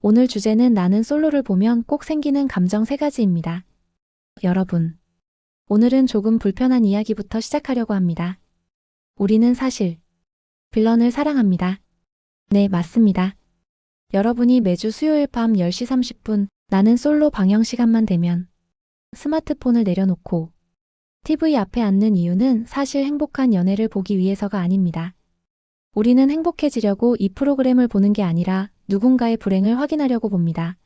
오늘 주제는 나는 솔로를 보면 꼭 생기는 감정 3가지입니다. 여러분, 오늘은 조금 불편한 이야기부터 시작하려고 합니다. 우리는 사실 빌런을 사랑합니다. 네, 맞습니다. 여러분이 매주 수요일 밤 10시 30분 나는 솔로 방영 시간만 되면 스마트폰을 내려놓고 TV 앞에 앉는 이유는 사실 행복한 연애를 보기 위해서가 아닙니다. 우리는 행복해지려고 이 프로그램을 보는 게 아니라 누군가의 불행을 확인하려고 봅니다.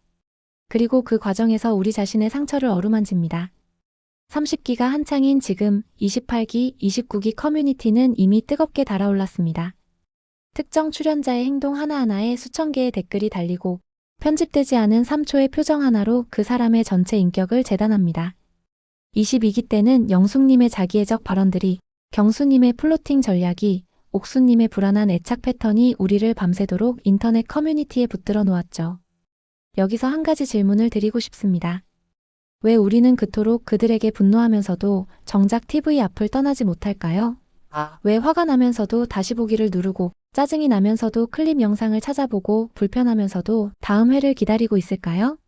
그리고 그 과정에서 우리 자신의 상처를 어루만집니다. 30기가 한창인 지금 28기, 29기 커뮤니티는 이미 뜨겁게 달아올랐습니다. 특정 출연자의 행동 하나하나에 수천 개의 댓글이 달리고 편집되지 않은 3초의 표정 하나로 그 사람의 전체 인격을 재단합니다. 22기 때는 영숙님의 자기애적 발언들이, 경수님의 플로팅 전략이, 옥수님의 불안한 애착 패턴이 우리를 밤새도록 인터넷 커뮤니티에 붙들어 놓았죠. 여기서 한 가지 질문을 드리고 싶습니다. 왜 우리는 그토록 그들에게 분노하면서도 정작 TV 앞을 떠나지 못할까요? 왜 화가 나면서도 다시 보기를 누르고, 짜증이 나면서도 클립 영상을 찾아보고, 불편하면서도 다음 회를 기다리고 있을까요?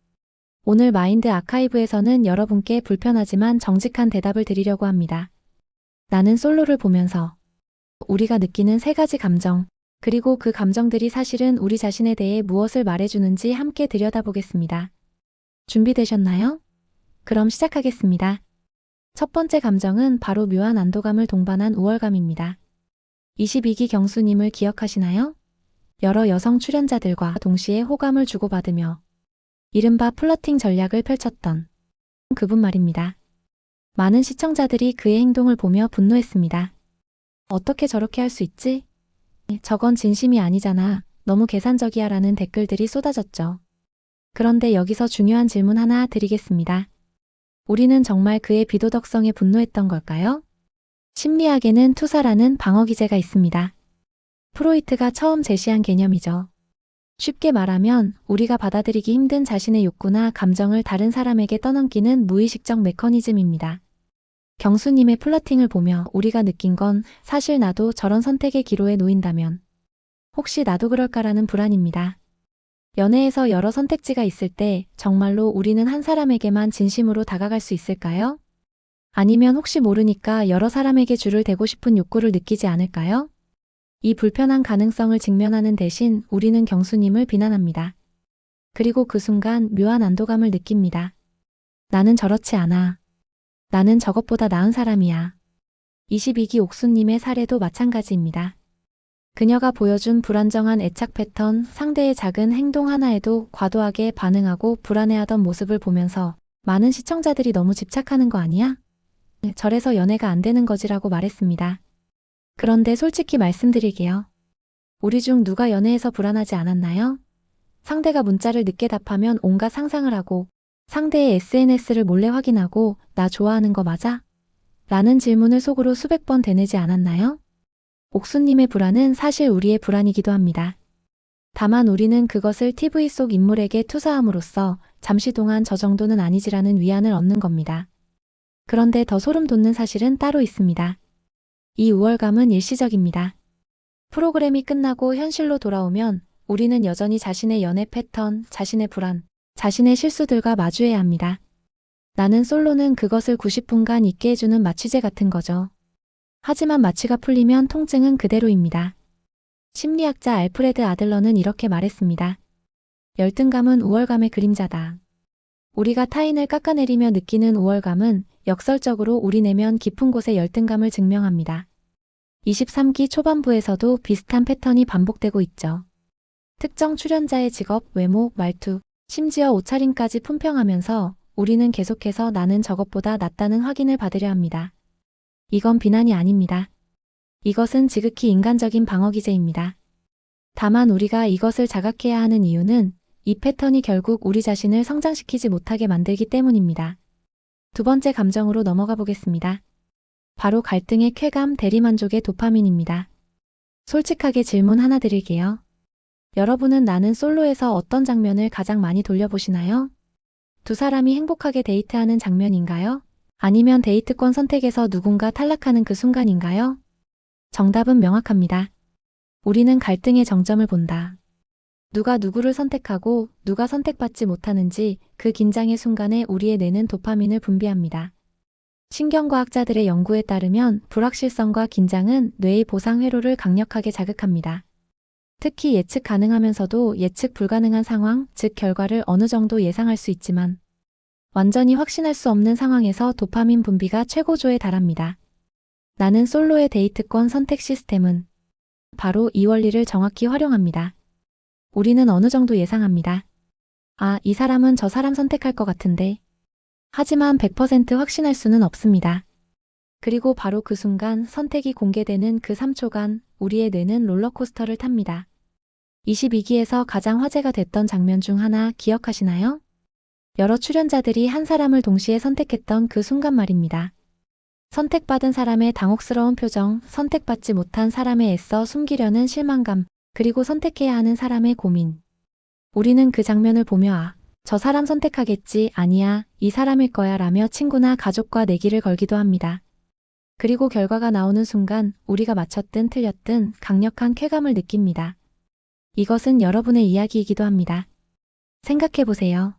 오늘 마인드 아카이브에서는 여러분께 불편하지만 정직한 대답을 드리려고 합니다. 나는 솔로를 보면서 우리가 느끼는 3가지 감정, 그리고 그 감정들이 사실은 우리 자신에 대해 무엇을 말해주는지 함께 들여다보겠습니다. 준비되셨나요? 그럼 시작하겠습니다. 첫 번째 감정은 바로 묘한 안도감을 동반한 우월감입니다. 22기 경수님을 기억하시나요? 여러 여성 출연자들과 동시에 호감을 주고받으며 이른바 플러팅 전략을 펼쳤던 그분 말입니다. 많은 시청자들이 그의 행동을 보며 분노했습니다. 어떻게 저렇게 할 수 있지? 저건 진심이 아니잖아. 너무 계산적이야 라는 댓글들이 쏟아졌죠. 그런데 여기서 중요한 질문 하나 드리겠습니다. 우리는 정말 그의 비도덕성에 분노했던 걸까요? 심리학에는 투사라는 방어 기제가 있습니다. 프로이트가 처음 제시한 개념이죠. 쉽게 말하면 우리가 받아들이기 힘든 자신의 욕구나 감정을 다른 사람에게 떠넘기는 무의식적 메커니즘입니다. 경수님의 플러팅을 보며 우리가 느낀 건 사실 나도 저런 선택의 기로에 놓인다면 혹시 나도 그럴까라는 불안입니다. 연애에서 여러 선택지가 있을 때 정말로 우리는 한 사람에게만 진심으로 다가갈 수 있을까요? 아니면 혹시 모르니까 여러 사람에게 줄을 대고 싶은 욕구를 느끼지 않을까요? 이 불편한 가능성을 직면하는 대신 우리는 경수님을 비난합니다. 그리고 그 순간 묘한 안도감을 느낍니다. 나는 저렇지 않아. 나는 저것보다 나은 사람이야. 22기 옥수님의 사례도 마찬가지입니다. 그녀가 보여준 불안정한 애착 패턴, 상대의 작은 행동 하나에도 과도하게 반응하고 불안해하던 모습을 보면서 많은 시청자들이 너무 집착하는 거 아니야? 저래서 연애가 안 되는 거지라고 말했습니다. 그런데 솔직히 말씀드릴게요. 우리 중 누가 연애에서 불안하지 않았나요? 상대가 문자를 늦게 답하면 온갖 상상을 하고 상대의 SNS를 몰래 확인하고 나 좋아하는 거 맞아? 라는 질문을 속으로 수백 번 되뇌지 않았나요? 옥수님의 불안은 사실 우리의 불안이기도 합니다. 다만 우리는 그것을 TV 속 인물에게 투사함으로써 잠시 동안 저 정도는 아니지라는 위안을 얻는 겁니다. 그런데 더 소름 돋는 사실은 따로 있습니다. 이 우월감은 일시적입니다. 프로그램이 끝나고 현실로 돌아오면 우리는 여전히 자신의 연애 패턴, 자신의 불안, 자신의 실수들과 마주해야 합니다. 나는 솔로는 그것을 90분간 잊게 해주는 마취제 같은 거죠. 하지만 마취가 풀리면 통증은 그대로입니다. 심리학자 알프레드 아들러는 이렇게 말했습니다. 열등감은 우월감의 그림자다. 우리가 타인을 깎아내리며 느끼는 우월감은 역설적으로 우리 내면 깊은 곳의 열등감을 증명합니다. 23기 초반부에서도 비슷한 패턴이 반복되고 있죠. 특정 출연자의 직업, 외모, 말투, 심지어 옷차림까지 품평하면서 우리는 계속해서 나는 저것보다 낫다는 확인을 받으려 합니다. 이건 비난이 아닙니다. 이것은 지극히 인간적인 방어 기제입니다. 다만 우리가 이것을 자각해야 하는 이유는 이 패턴이 결국 우리 자신을 성장시키지 못하게 만들기 때문입니다. 두 번째 감정으로 넘어가 보겠습니다. 바로 갈등의 쾌감, 대리만족의 도파민입니다. 솔직하게 질문 하나 드릴게요. 여러분은 나는 솔로에서 어떤 장면을 가장 많이 돌려보시나요? 두 사람이 행복하게 데이트하는 장면인가요? 아니면 데이트권 선택에서 누군가 탈락하는 그 순간인가요? 정답은 명확합니다. 우리는 갈등의 정점을 본다. 누가 누구를 선택하고 누가 선택받지 못하는지 그 긴장의 순간에 우리의 뇌는 도파민을 분비합니다. 신경과학자들의 연구에 따르면 불확실성과 긴장은 뇌의 보상 회로를 강력하게 자극합니다. 특히 예측 가능하면서도 예측 불가능한 상황, 즉 결과를 어느 정도 예상할 수 있지만 완전히 확신할 수 없는 상황에서 도파민 분비가 최고조에 달합니다. 나는 솔로의 데이트권 선택 시스템은 바로 이 원리를 정확히 활용합니다. 우리는 어느 정도 예상합니다. 아, 이 사람은 저 사람 선택할 것 같은데. 하지만 100% 확신할 수는 없습니다. 그리고 바로 그 순간 선택이 공개되는 그 3초간 우리의 뇌는 롤러코스터를 탑니다. 22기에서 가장 화제가 됐던 장면 중 하나 기억하시나요? 여러 출연자들이 한 사람을 동시에 선택했던 그 순간 말입니다. 선택받은 사람의 당혹스러운 표정, 선택받지 못한 사람의 애써 숨기려는 실망감, 그리고 선택해야 하는 사람의 고민. 우리는 그 장면을 보며 아, 저 사람 선택하겠지, 아니야, 이 사람일 거야 라며 친구나 가족과 내기를 걸기도 합니다. 그리고 결과가 나오는 순간 우리가 맞췄든 틀렸든 강력한 쾌감을 느낍니다. 이것은 여러분의 이야기이기도 합니다. 생각해보세요.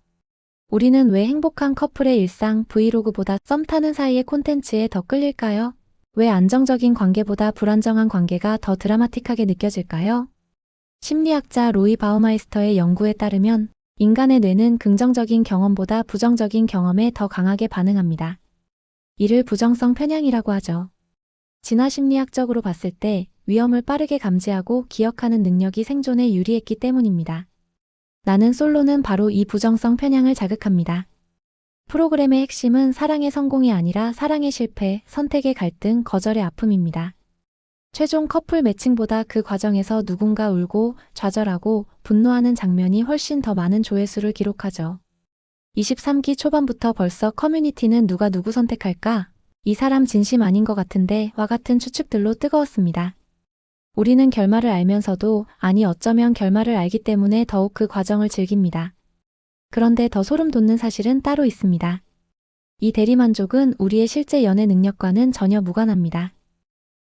우리는 왜 행복한 커플의 일상 브이로그보다 썸 타는 사이의 콘텐츠에 더 끌릴까요? 왜 안정적인 관계보다 불안정한 관계가 더 드라마틱하게 느껴질까요? 심리학자 로이 바우마이스터의 연구에 따르면 인간의 뇌는 긍정적인 경험보다 부정적인 경험에 더 강하게 반응합니다. 이를 부정성 편향이라고 하죠. 진화 심리학적으로 봤을 때 위험을 빠르게 감지하고 기억하는 능력이 생존에 유리했기 때문입니다. 나는 솔로는 바로 이 부정성 편향을 자극합니다. 프로그램의 핵심은 사랑의 성공이 아니라 사랑의 실패, 선택의 갈등, 거절의 아픔입니다. 최종 커플 매칭보다 그 과정에서 누군가 울고 좌절하고 분노하는 장면이 훨씬 더 많은 조회수를 기록하죠. 23기 초반부터 벌써 커뮤니티는 누가 누구 선택할까? 이 사람 진심 아닌 것 같은데 와 같은 추측들로 뜨거웠습니다. 우리는 결말을 알면서도 아니 어쩌면 결말을 알기 때문에 더욱 그 과정을 즐깁니다. 그런데 더 소름 돋는 사실은 따로 있습니다. 이 대리만족은 우리의 실제 연애 능력과는 전혀 무관합니다.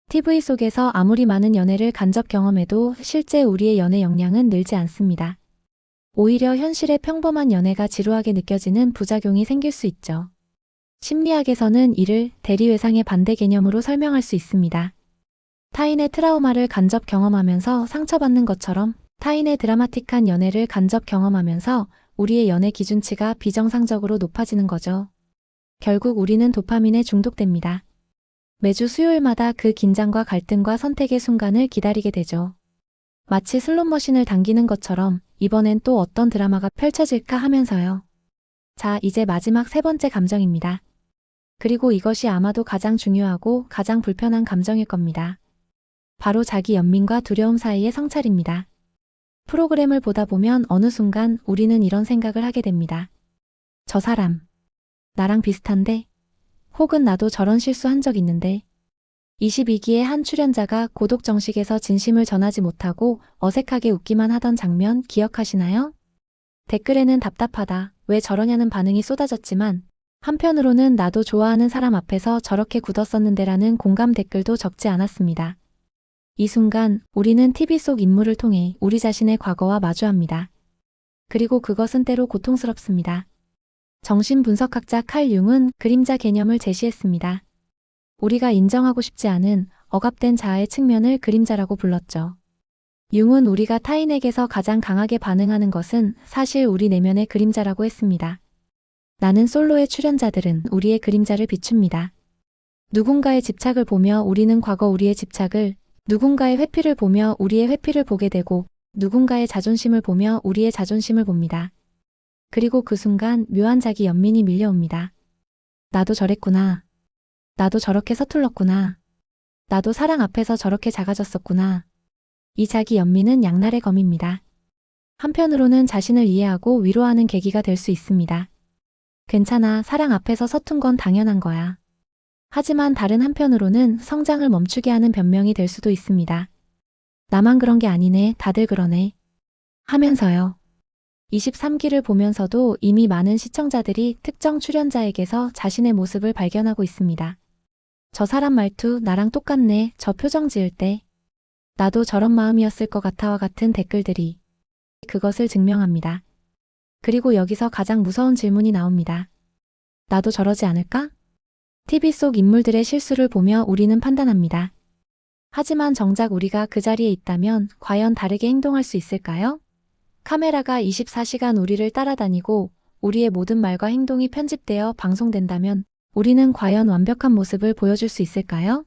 TV 속에서 아무리 많은 연애를 간접 경험해도 실제 우리의 연애 역량은 늘지 않습니다. 오히려 현실의 평범한 연애가 지루하게 느껴지는 부작용이 생길 수 있죠. 심리학에서는 이를 대리외상의 반대 개념으로 설명할 수 있습니다. 타인의 트라우마를 간접 경험하면서 상처받는 것처럼 타인의 드라마틱한 연애를 간접 경험하면서 우리의 연애 기준치가 비정상적으로 높아지는 거죠. 결국 우리는 도파민에 중독됩니다. 매주 수요일마다 그 긴장과 갈등과 선택의 순간을 기다리게 되죠. 마치 슬롯머신을 당기는 것처럼 이번엔 또 어떤 드라마가 펼쳐질까 하면서요. 자, 이제 마지막 세 번째 감정입니다. 그리고 이것이 아마도 가장 중요하고 가장 불편한 감정일 겁니다. 바로 자기 연민과 두려움 사이의 성찰입니다. 프로그램을 보다 보면 어느 순간 우리는 이런 생각을 하게 됩니다. 저 사람, 나랑 비슷한데? 혹은 나도 저런 실수한 적 있는데? 22기의 한 출연자가 고독 정식에서 진심을 전하지 못하고 어색하게 웃기만 하던 장면 기억하시나요? 댓글에는 답답하다, 왜 저러냐는 반응이 쏟아졌지만 한편으로는 나도 좋아하는 사람 앞에서 저렇게 굳었었는데라는 공감 댓글도 적지 않았습니다. 이 순간 우리는 TV 속 인물을 통해 우리 자신의 과거와 마주합니다. 그리고 그것은 때로 고통스럽습니다. 정신분석학자 칼 융은 그림자 개념을 제시했습니다. 우리가 인정하고 싶지 않은 억압된 자아의 측면을 그림자라고 불렀죠. 융은 우리가 타인에게서 가장 강하게 반응하는 것은 사실 우리 내면의 그림자라고 했습니다. 나는 솔로의 출연자들은 우리의 그림자를 비춥니다. 누군가의 집착을 보며 우리는 과거 우리의 집착을, 누군가의 회피를 보며 우리의 회피를 보게 되고 누군가의 자존심을 보며 우리의 자존심을 봅니다. 그리고 그 순간 묘한 자기 연민이 밀려옵니다. 나도 저랬구나. 나도 저렇게 서툴렀구나. 나도 사랑 앞에서 저렇게 작아졌었구나. 이 자기 연민은 양날의 검입니다. 한편으로는 자신을 이해하고 위로하는 계기가 될 수 있습니다. 괜찮아, 사랑 앞에서 서툰 건 당연한 거야. 하지만 다른 한편으로는 성장을 멈추게 하는 변명이 될 수도 있습니다. 나만 그런 게 아니네, 다들 그러네. 하면서요. 23기를 보면서도 이미 많은 시청자들이 특정 출연자에게서 자신의 모습을 발견하고 있습니다. 저 사람 말투 나랑 똑같네, 저 표정 지을 때. 나도 저런 마음이었을 것 같아와 같은 댓글들이 그것을 증명합니다. 그리고 여기서 가장 무서운 질문이 나옵니다. 나도 저러지 않을까? TV 속 인물들의 실수를 보며 우리는 판단합니다. 하지만 정작 우리가 그 자리에 있다면 과연 다르게 행동할 수 있을까요? 카메라가 24시간 우리를 따라다니고 우리의 모든 말과 행동이 편집되어 방송된다면 우리는 과연 완벽한 모습을 보여줄 수 있을까요?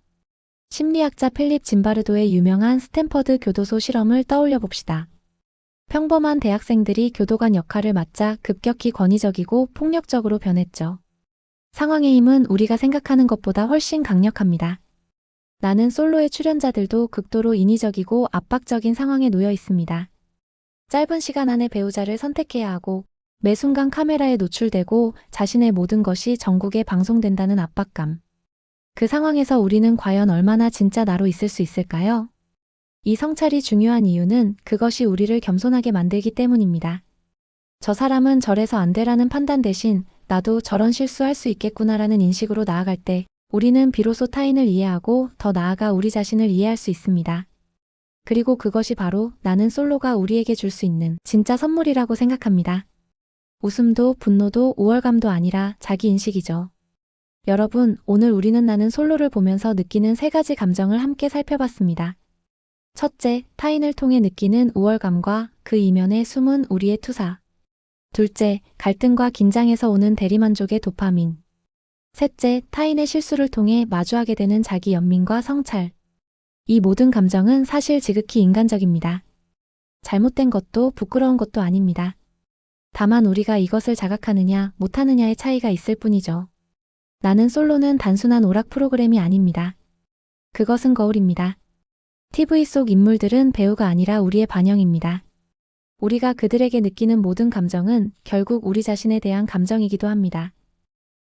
심리학자 필립 짐바르도의 유명한 스탠퍼드 교도소 실험을 떠올려 봅시다. 평범한 대학생들이 교도관 역할을 맡자 급격히 권위적이고 폭력적으로 변했죠. 상황의 힘은 우리가 생각하는 것보다 훨씬 강력합니다. 나는 솔로의 출연자들도 극도로 인위적이고 압박적인 상황에 놓여 있습니다. 짧은 시간 안에 배우자를 선택해야 하고 매 순간 카메라에 노출되고 자신의 모든 것이 전국에 방송된다는 압박감. 그 상황에서 우리는 과연 얼마나 진짜 나로 있을 수 있을까요? 이 성찰이 중요한 이유는 그것이 우리를 겸손하게 만들기 때문입니다. 저 사람은 저래서 안 되라는 판단 대신 나도 저런 실수할 수 있겠구나라는 인식으로 나아갈 때 우리는 비로소 타인을 이해하고 더 나아가 우리 자신을 이해할 수 있습니다. 그리고 그것이 바로 나는 솔로가 우리에게 줄 수 있는 진짜 선물이라고 생각합니다. 웃음도 분노도 우월감도 아니라 자기인식이죠. 여러분, 오늘 우리는 나는 솔로를 보면서 느끼는 3가지 감정을 함께 살펴봤습니다. 첫째, 타인을 통해 느끼는 우월감과 그 이면에 숨은 우리의 투사. 둘째, 갈등과 긴장에서 오는 대리만족의 도파민. 셋째, 타인의 실수를 통해 마주하게 되는 자기 연민과 성찰. 이 모든 감정은 사실 지극히 인간적입니다. 잘못된 것도 부끄러운 것도 아닙니다. 다만 우리가 이것을 자각하느냐 못하느냐의 차이가 있을 뿐이죠. 나는 솔로는 단순한 오락 프로그램이 아닙니다. 그것은 거울입니다. TV 속 인물들은 배우가 아니라 우리의 반영입니다. 우리가 그들에게 느끼는 모든 감정은 결국 우리 자신에 대한 감정이기도 합니다.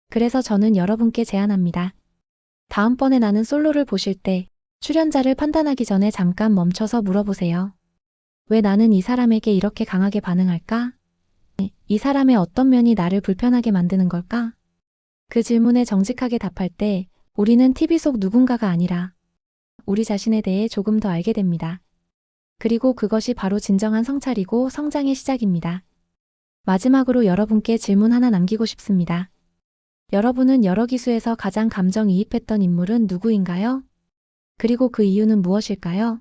그래서 저는 여러분께 제안합니다. 다음번에 나는 솔로를 보실 때 출연자를 판단하기 전에 잠깐 멈춰서 물어보세요. 왜 나는 이 사람에게 이렇게 강하게 반응할까? 이 사람의 어떤 면이 나를 불편하게 만드는 걸까? 그 질문에 정직하게 답할 때 우리는 TV 속 누군가가 아니라 우리 자신에 대해 조금 더 알게 됩니다. 그리고 그것이 바로 진정한 성찰이고 성장의 시작입니다. 마지막으로 여러분께 질문 하나 남기고 싶습니다. 여러분은 여러 기수에서 가장 감정이입했던 인물은 누구인가요? 그리고 그 이유는 무엇일까요?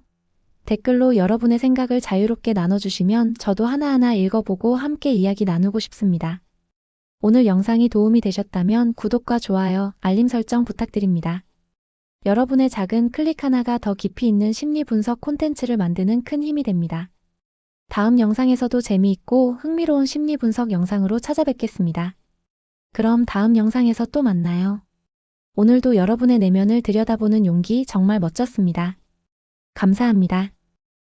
댓글로 여러분의 생각을 자유롭게 나눠주시면 저도 하나하나 읽어보고 함께 이야기 나누고 싶습니다. 오늘 영상이 도움이 되셨다면 구독과 좋아요, 알림 설정 부탁드립니다. 여러분의 작은 클릭 하나가 더 깊이 있는 심리 분석 콘텐츠를 만드는 큰 힘이 됩니다. 다음 영상에서도 재미있고 흥미로운 심리 분석 영상으로 찾아뵙겠습니다. 그럼 다음 영상에서 또 만나요. 오늘도 여러분의 내면을 들여다보는 용기 정말 멋졌습니다. 감사합니다.